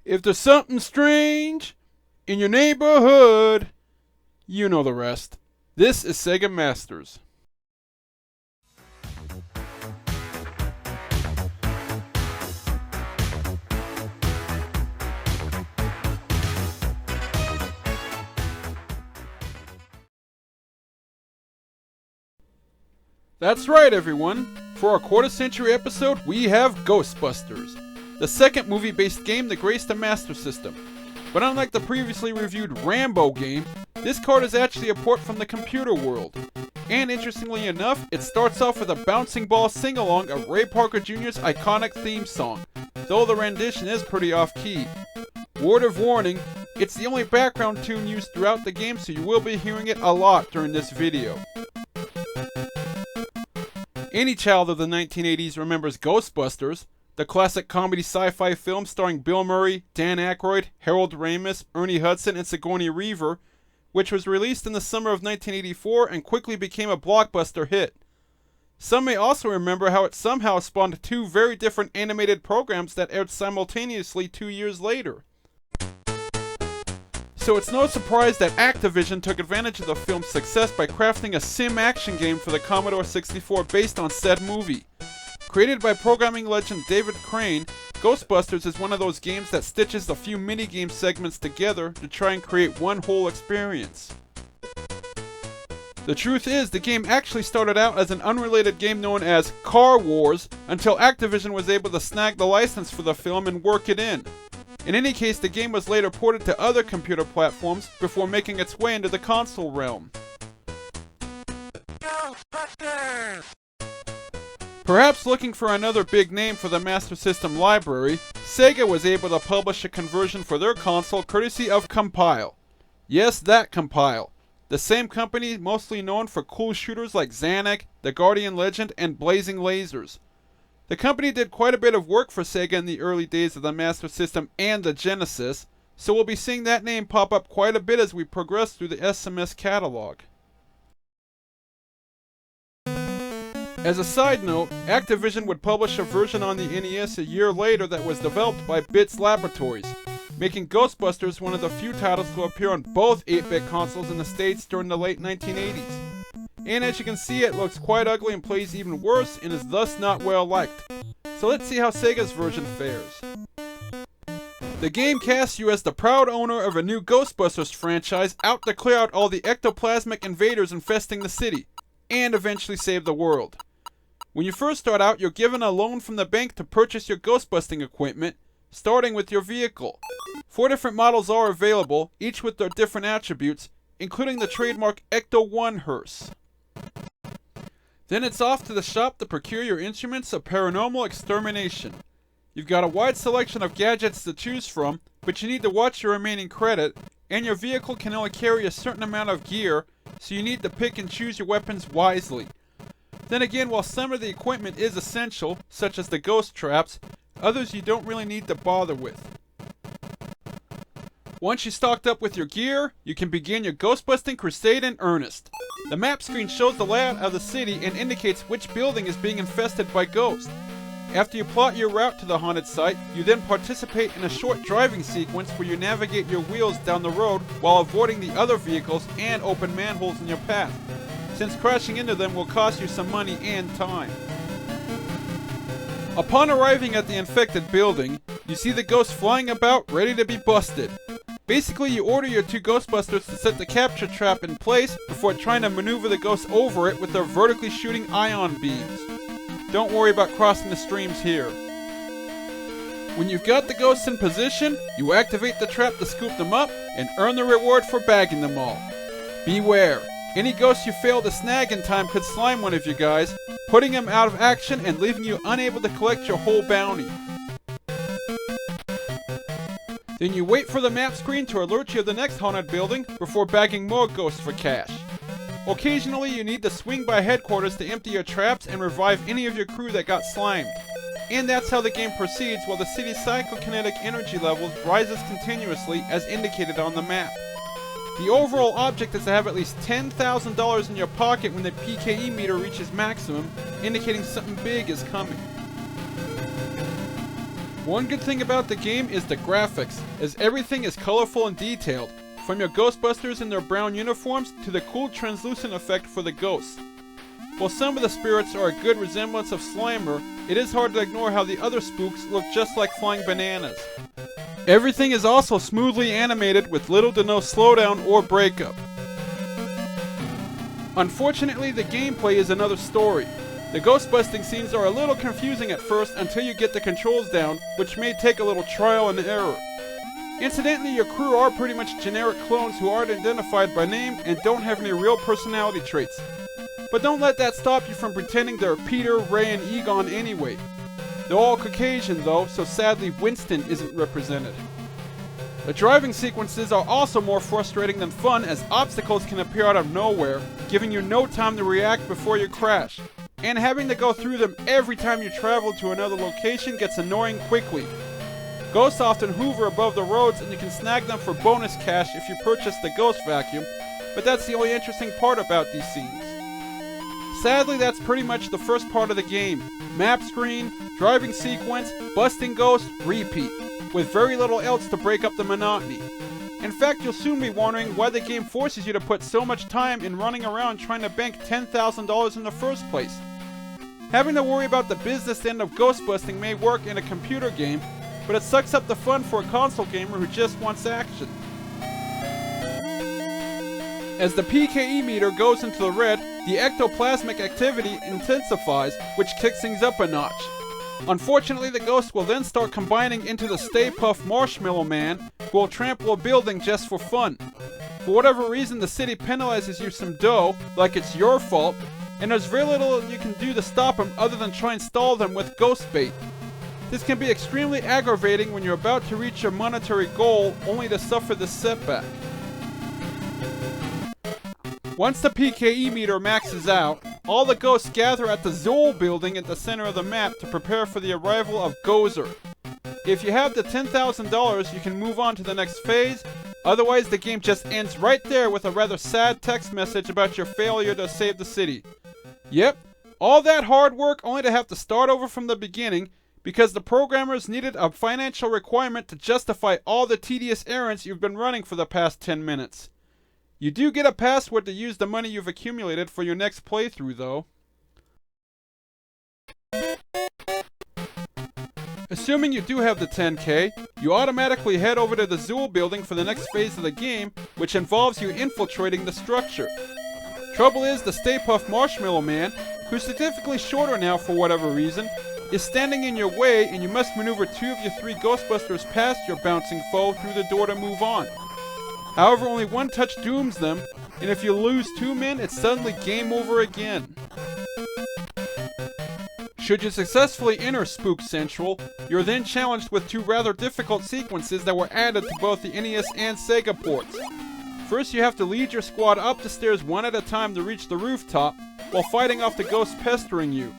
If there's something strange in your neighborhood, you know the rest. This is Sega Masters. That's right, everyone. For our quarter-century episode, we have Ghostbusters, the second movie-based game that graced the Master System. But unlike the previously reviewed Rambo game, this card is actually a port from the computer world. And interestingly enough, it starts off with a bouncing ball sing-along of Ray Parker Jr.'s iconic theme song, though the rendition is pretty off-key. Word of warning, it's the only background tune used throughout the game, so you will be hearing it a lot during this video. Any child of the 1980s remembers Ghostbusters, the classic comedy sci-fi film starring Bill Murray, Dan Aykroyd, Harold Ramis, Ernie Hudson, and Sigourney Weaver, which was released in the summer of 1984 and quickly became a blockbuster hit. Some may also remember how it somehow spawned two very different animated programs that aired simultaneously 2 years later. So it's no surprise that Activision took advantage of the film's success by crafting a sim action game for the Commodore 64 based on said movie. Created by programming legend David Crane, Ghostbusters is one of those games that stitches a few minigame segments together to try and create one whole experience. The truth is, the game actually started out as an unrelated game known as Car Wars until Activision was able to snag the license for the film and work it in. In any case, the game was later ported to other computer platforms before making its way into the console realm. Ghostbusters! Perhaps looking for another big name for the Master System library, Sega was able to publish a conversion for their console courtesy of Compile. Yes, that Compile. The same company mostly known for cool shooters like Xanac, The Guardian Legend, and Blazing Lasers. The company did quite a bit of work for Sega in the early days of the Master System and the Genesis, so we'll be seeing that name pop up quite a bit as we progress through the SMS catalog. As a side note, Activision would publish a version on the NES a year later that was developed by Bits Laboratories, making Ghostbusters one of the few titles to appear on both 8-bit consoles in the States during the late 1980s. And as you can see, it looks quite ugly and plays even worse and is thus not well liked. So let's see how Sega's version fares. The game casts you as the proud owner of a new Ghostbusters franchise out to clear out all the ectoplasmic invaders infesting the city, and eventually save the world. When you first start out, you're given a loan from the bank to purchase your ghostbusting equipment, starting with your vehicle. 4 different models are available, each with their different attributes, including the trademark Ecto-1 hearse. Then it's off to the shop to procure your instruments of paranormal extermination. You've got a wide selection of gadgets to choose from, but you need to watch your remaining credit, and your vehicle can only carry a certain amount of gear, so you need to pick and choose your weapons wisely. Then again, while some of the equipment is essential, such as the ghost traps, others you don't really need to bother with. Once you're stocked up with your gear, you can begin your ghostbusting crusade in earnest. The map screen shows the layout of the city and indicates which building is being infested by ghosts. After you plot your route to the haunted site, you then participate in a short driving sequence where you navigate your wheels down the road while avoiding the other vehicles and open manholes in your path, since crashing into them will cost you some money and time. Upon arriving at the infected building, you see the ghosts flying about ready to be busted. Basically, you order your 2 Ghostbusters to set the capture trap in place before trying to maneuver the ghosts over it with their vertically shooting ion beams. Don't worry about crossing the streams here. When you've got the ghosts in position, you activate the trap to scoop them up and earn the reward for bagging them all. Beware, any ghosts you fail to snag in time could slime one of you guys, putting him out of action and leaving you unable to collect your whole bounty. Then you wait for the map screen to alert you of the next haunted building before bagging more ghosts for cash. Occasionally you need to swing by headquarters to empty your traps and revive any of your crew that got slimed. And that's how the game proceeds while the city's psychokinetic energy levels rises continuously as indicated on the map. The overall object is to have at least $10,000 in your pocket when the PKE meter reaches maximum, indicating something big is coming. One good thing about the game is the graphics, as everything is colorful and detailed, from your Ghostbusters in their brown uniforms to the cool translucent effect for the ghosts. While some of the spirits are a good resemblance of Slimer, it is hard to ignore how the other spooks look just like flying bananas. Everything is also smoothly animated with little to no slowdown or breakup. Unfortunately, the gameplay is another story. The ghost busting scenes are a little confusing at first until you get the controls down, which may take a little trial and error. Incidentally, your crew are pretty much generic clones who aren't identified by name and don't have any real personality traits. But don't let that stop you from pretending they're Peter, Ray, and Egon anyway. They're all Caucasian though, so sadly Winston isn't represented. The driving sequences are also more frustrating than fun, as obstacles can appear out of nowhere, giving you no time to react before you crash. And having to go through them every time you travel to another location gets annoying quickly. Ghosts often hover above the roads and you can snag them for bonus cash if you purchase the ghost vacuum, but that's the only interesting part about these scenes. Sadly, that's pretty much the first part of the game. Map screen, driving sequence, busting ghosts, repeat, with very little else to break up the monotony. In fact, you'll soon be wondering why the game forces you to put so much time in running around trying to bank $10,000 in the first place. Having to worry about the business end of ghost busting may work in a computer game, but it sucks up the fun for a console gamer who just wants action. As the PKE meter goes into the red, the ectoplasmic activity intensifies, which kicks things up a notch. Unfortunately, the ghosts will then start combining into the Stay Puft Marshmallow Man, who will trample a building just for fun. For whatever reason, the city penalizes you some dough, like it's your fault, and there's very little you can do to stop them other than try and stall them with ghost bait. This can be extremely aggravating when you're about to reach your monetary goal, only to suffer this setback. Once the PKE meter maxes out, all the ghosts gather at the Zool building at the center of the map to prepare for the arrival of Gozer. If you have the $10,000, you can move on to the next phase, otherwise the game just ends right there with a rather sad text message about your failure to save the city. Yep, all that hard work only to have to start over from the beginning, because the programmers needed a financial requirement to justify all the tedious errands you've been running for the past 10 minutes. You do get a password to use the money you've accumulated for your next playthrough, though. Assuming you do have the 10K, you automatically head over to the Zool building for the next phase of the game, which involves you infiltrating the structure. Trouble is, the Stay Puft Marshmallow Man, who's significantly shorter now for whatever reason, is standing in your way, and you must maneuver 2 of your 3 Ghostbusters past your bouncing foe through the door to move on. However, only one touch dooms them, and if you lose 2 men, it's suddenly game over again. Should you successfully enter Spook Central, you're then challenged with 2 rather difficult sequences that were added to both the NES and Sega ports. First, you have to lead your squad up the stairs one at a time to reach the rooftop, while fighting off the ghosts pestering you.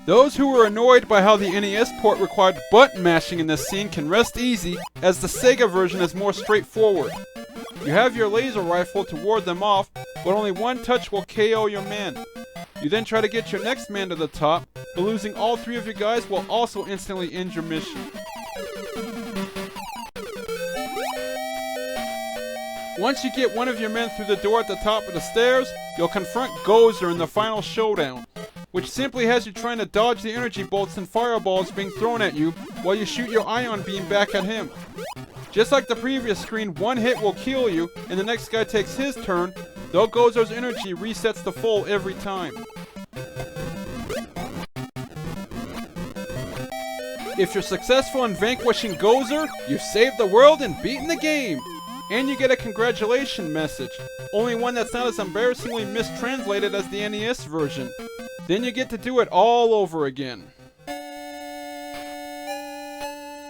Those who were annoyed by how the NES port required button mashing in this scene can rest easy, as the Sega version is more straightforward. You have your laser rifle to ward them off, but only one touch will KO your men. You then try to get your next man to the top, but losing all 3 of your guys will also instantly end your mission. Once you get one of your men through the door at the top of the stairs, you'll confront Gozer in the final showdown, which simply has you trying to dodge the energy bolts and fireballs being thrown at you while you shoot your ion beam back at him. Just like the previous screen, one hit will kill you, and the next guy takes his turn, though Gozer's energy resets to full every time. If you're successful in vanquishing Gozer, you've saved the world and beaten the game! And you get a congratulation message, only one that's not as embarrassingly mistranslated as the NES version. Then you get to do it all over again.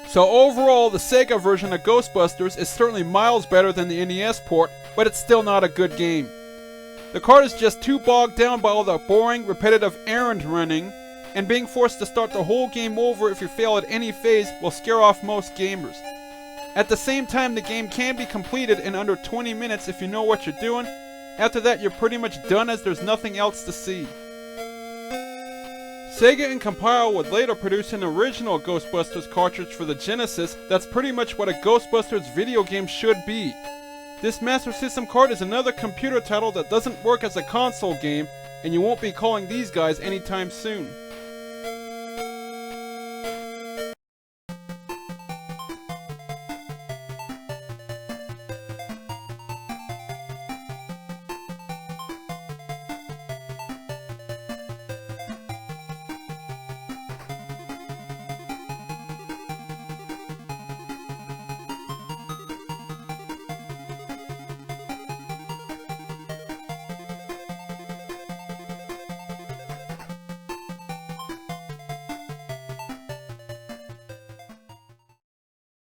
So overall, the Sega version of Ghostbusters is certainly miles better than the NES port, but it's still not a good game. The cart is just too bogged down by all the boring, repetitive errand running, and being forced to start the whole game over if you fail at any phase will scare off most gamers. At the same time, the game can be completed in under 20 minutes if you know what you're doing. After that, you're pretty much done, as there's nothing else to see. Sega and Compile would later produce an original Ghostbusters cartridge for the Genesis that's pretty much what a Ghostbusters video game should be. This Master System card is another computer title that doesn't work as a console game, and you won't be calling these guys anytime soon.